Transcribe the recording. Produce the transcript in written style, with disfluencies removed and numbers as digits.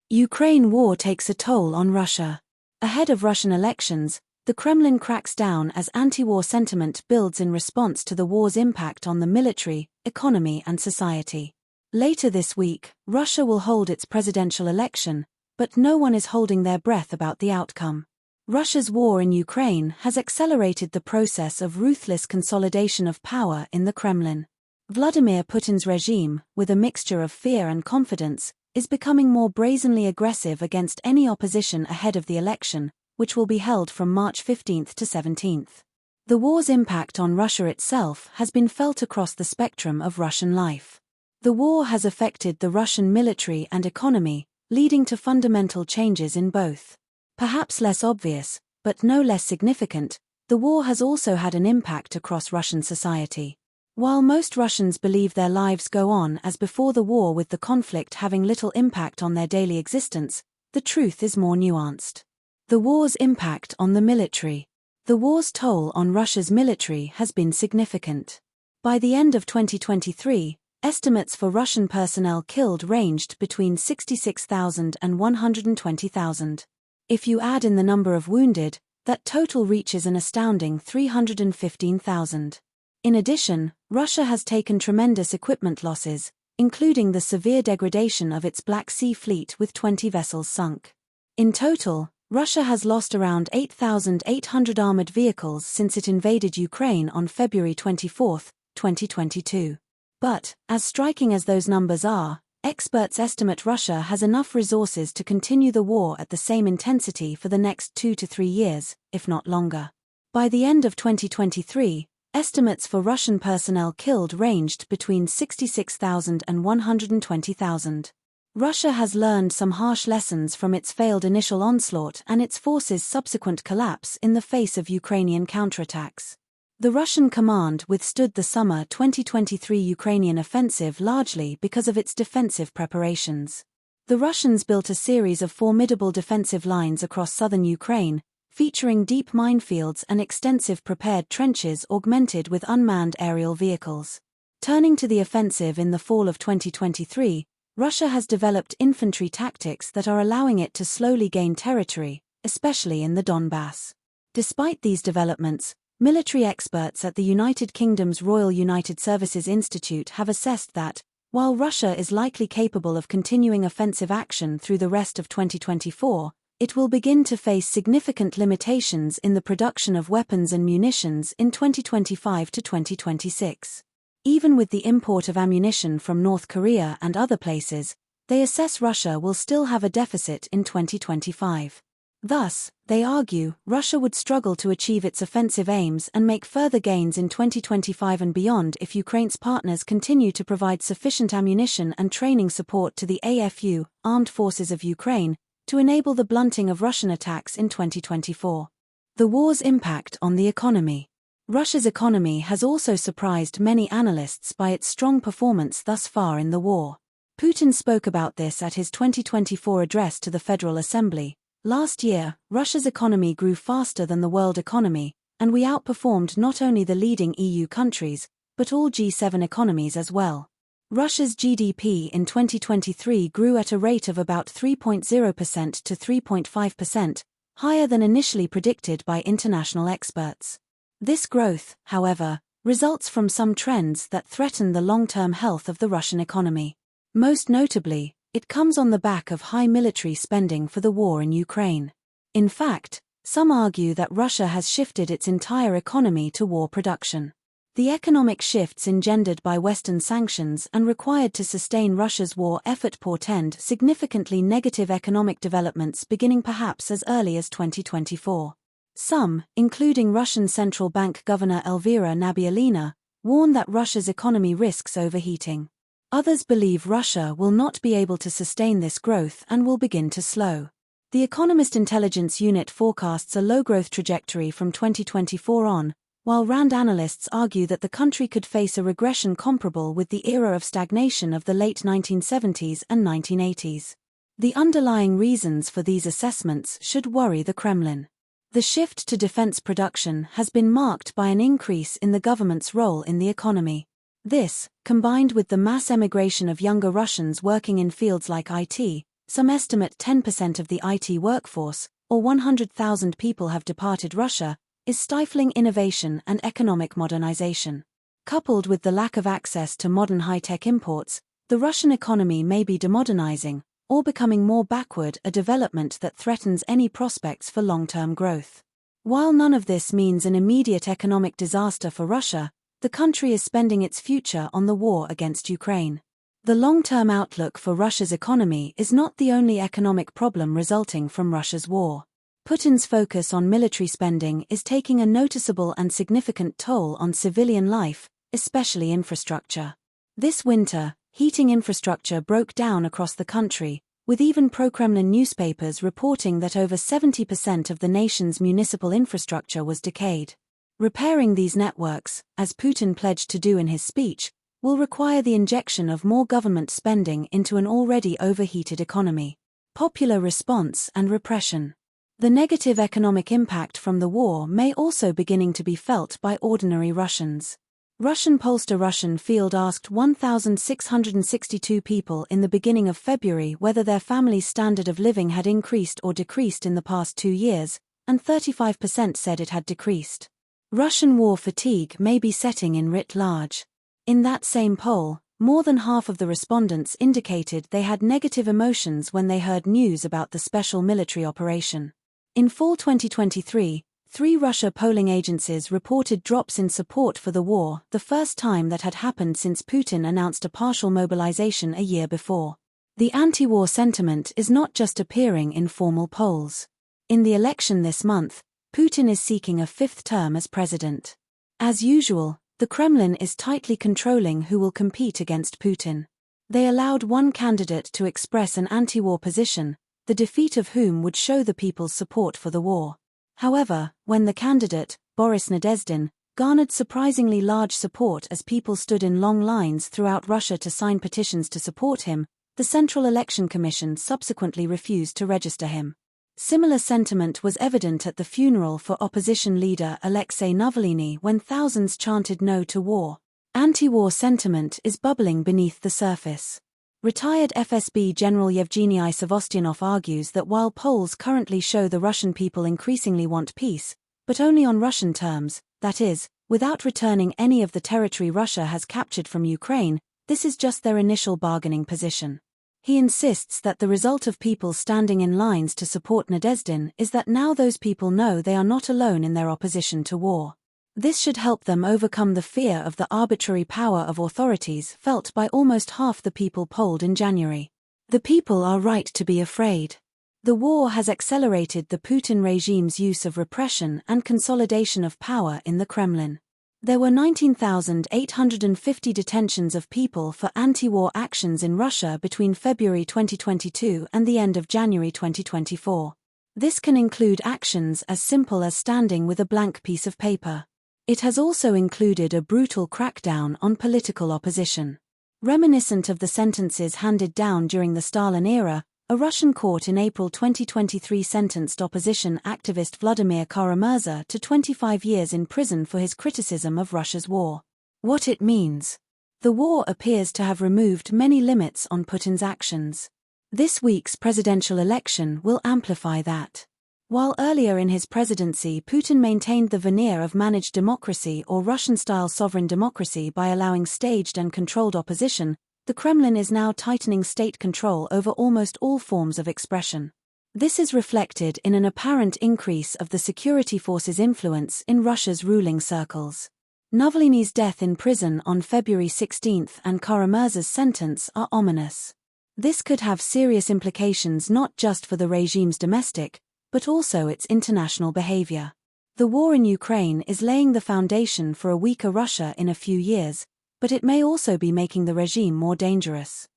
Ukraine war takes a toll on Russia. Ahead of Russian elections, the Kremlin cracks down as anti-war sentiment builds in response to the war's impact on the military, economy and society. Later this week, Russia will hold its presidential election, but no one is holding their breath about the outcome. Russia's war in Ukraine has accelerated the process of ruthless consolidation of power in the Kremlin. Vladimir Putin's regime, with a mixture of fear and confidence, is becoming more brazenly aggressive against any opposition ahead of the election, which will be held from March 15 to 17. The war's impact on Russia itself has been felt across the spectrum of Russian life. The war has affected the Russian military and economy, leading to fundamental changes in both. Perhaps less obvious, but no less significant, the war has also had an impact across Russian society. While most Russians believe their lives go on as before the war, with the conflict having little impact on their daily existence, the truth is more nuanced. The war's impact on the military. The war's toll on Russia's military has been significant. By the end of 2023, estimates for Russian personnel killed ranged between 66,000 and 120,000. If you add in the number of wounded, that total reaches an astounding 315,000. In addition, Russia has taken tremendous equipment losses, including the severe degradation of its Black Sea fleet with 20 vessels sunk. In total, Russia has lost around 8,800 armored vehicles since it invaded Ukraine on February 24, 2022. But, as striking as those numbers are, experts estimate Russia has enough resources to continue the war at the same intensity for the next 2 to 3 years, if not longer. By the end of 2023, estimates for Russian personnel killed ranged between 66,000 and 120,000. Russia has learned some harsh lessons from its failed initial onslaught and its forces' subsequent collapse in the face of Ukrainian counterattacks. The Russian command withstood the summer 2023 Ukrainian offensive largely because of its defensive preparations. The Russians built a series of formidable defensive lines across southern Ukraine, featuring deep minefields and extensive prepared trenches augmented with unmanned aerial vehicles. Turning to the offensive in the fall of 2023, Russia has developed infantry tactics that are allowing it to slowly gain territory, especially in the Donbass. Despite these developments, military experts at the United Kingdom's Royal United Services Institute have assessed that, while Russia is likely capable of continuing offensive action through the rest of 2024, it will begin to face significant limitations in the production of weapons and munitions in 2025 to 2026. Even with the import of ammunition from North Korea and other places, they assess Russia will still have a deficit in 2025. Thus, they argue, Russia would struggle to achieve its offensive aims and make further gains in 2025 and beyond if Ukraine's partners continue to provide sufficient ammunition and training support to the AFU, Armed Forces of Ukraine, to enable the blunting of Russian attacks in 2024. The war's impact on the economy. Russia's economy has also surprised many analysts by its strong performance thus far in the war. Putin spoke about this at his 2024 address to the Federal Assembly. Last year, Russia's economy grew faster than the world economy, and we outperformed not only the leading EU countries, but all G7 economies as well. Russia's GDP in 2023 grew at a rate of about 3.0% to 3.5%, higher than initially predicted by international experts. This growth, however, results from some trends that threaten the long-term health of the Russian economy. Most notably, it comes on the back of high military spending for the war in Ukraine. In fact, some argue that Russia has shifted its entire economy to war production. The economic shifts engendered by Western sanctions and required to sustain Russia's war effort portend significantly negative economic developments beginning perhaps as early as 2024. Some, including Russian Central Bank Governor Elvira Nabiullina, warn that Russia's economy risks overheating. Others believe Russia will not be able to sustain this growth and will begin to slow. The Economist Intelligence Unit forecasts a low-growth trajectory from 2024 on, while RAND analysts argue that the country could face a regression comparable with the era of stagnation of the late 1970s and 1980s. The underlying reasons for these assessments should worry the Kremlin. The shift to defense production has been marked by an increase in the government's role in the economy. This, combined with the mass emigration of younger Russians working in fields like IT, Some estimate 10% of the IT workforce, or 100,000 people, have departed Russia, is stifling innovation and economic modernization. Coupled with the lack of access to modern high-tech imports, the Russian economy may be demodernizing, or becoming more backward, a development that threatens any prospects for long-term growth. While none of this means an immediate economic disaster for Russia, the country is spending its future on the war against Ukraine. The long-term outlook for Russia's economy is not the only economic problem resulting from Russia's war. Putin's focus on military spending is taking a noticeable and significant toll on civilian life, especially infrastructure. This winter, heating infrastructure broke down across the country, with even pro-Kremlin newspapers reporting that over 70% of the nation's municipal infrastructure was decayed. Repairing these networks, as Putin pledged to do in his speech, will require the injection of more government spending into an already overheated economy. Popular response and repression. The negative economic impact from the war may also beginning to be felt by ordinary Russians. Russian pollster Russian Field asked 1,662 people in the beginning of February whether their family's standard of living had increased or decreased in the past 2 years, and 35% said it had decreased. Russian war fatigue may be setting in writ large. In that same poll, more than half of the respondents indicated they had negative emotions when they heard news about the special military operation. In fall 2023, 3 Russia polling agencies reported drops in support for the war, the first time that had happened since Putin announced a partial mobilization a year before. The anti-war sentiment is not just appearing in formal polls. In the election this month, Putin is seeking a 5th term as president. As usual, the Kremlin is tightly controlling who will compete against Putin. They allowed one candidate to express an anti-war position, the defeat of whom would show the people's support for the war. However, when the candidate, Boris Nadezhdin, garnered surprisingly large support as people stood in long lines throughout Russia to sign petitions to support him, the Central Election Commission subsequently refused to register him. Similar sentiment was evident at the funeral for opposition leader Alexei Navalny when thousands chanted no to war. Anti-war sentiment is bubbling beneath the surface. Retired FSB General Yevgeny Sevostyanov argues that while polls currently show the Russian people increasingly want peace, but only on Russian terms, that is, without returning any of the territory Russia has captured from Ukraine, this is just their initial bargaining position. He insists that the result of people standing in lines to support Nadezhdin is that now those people know they are not alone in their opposition to war. This should help them overcome the fear of the arbitrary power of authorities felt by almost half the people polled in January. The people are right to be afraid. The war has accelerated the Putin regime's use of repression and consolidation of power in the Kremlin. There were 19,850 detentions of people for anti-war actions in Russia between February 2022 and the end of January 2024. This can include actions as simple as standing with a blank piece of paper. It has also included a brutal crackdown on political opposition. Reminiscent of the sentences handed down during the Stalin era, a Russian court in April 2023 sentenced opposition activist Vladimir Kara-Murza to 25 years in prison for his criticism of Russia's war. What it means. The war appears to have removed many limits on Putin's actions. This week's presidential election will amplify that. While earlier in his presidency Putin maintained the veneer of managed democracy or Russian-style sovereign democracy by allowing staged and controlled opposition, the Kremlin is now tightening state control over almost all forms of expression. This is reflected in an apparent increase of the security forces' influence in Russia's ruling circles. Navalny's death in prison on February 16 and Kara-Murza's sentence are ominous. This could have serious implications not just for the regime's domestic, but also its international behavior. The war in Ukraine is laying the foundation for a weaker Russia in a few years, but it may also be making the regime more dangerous.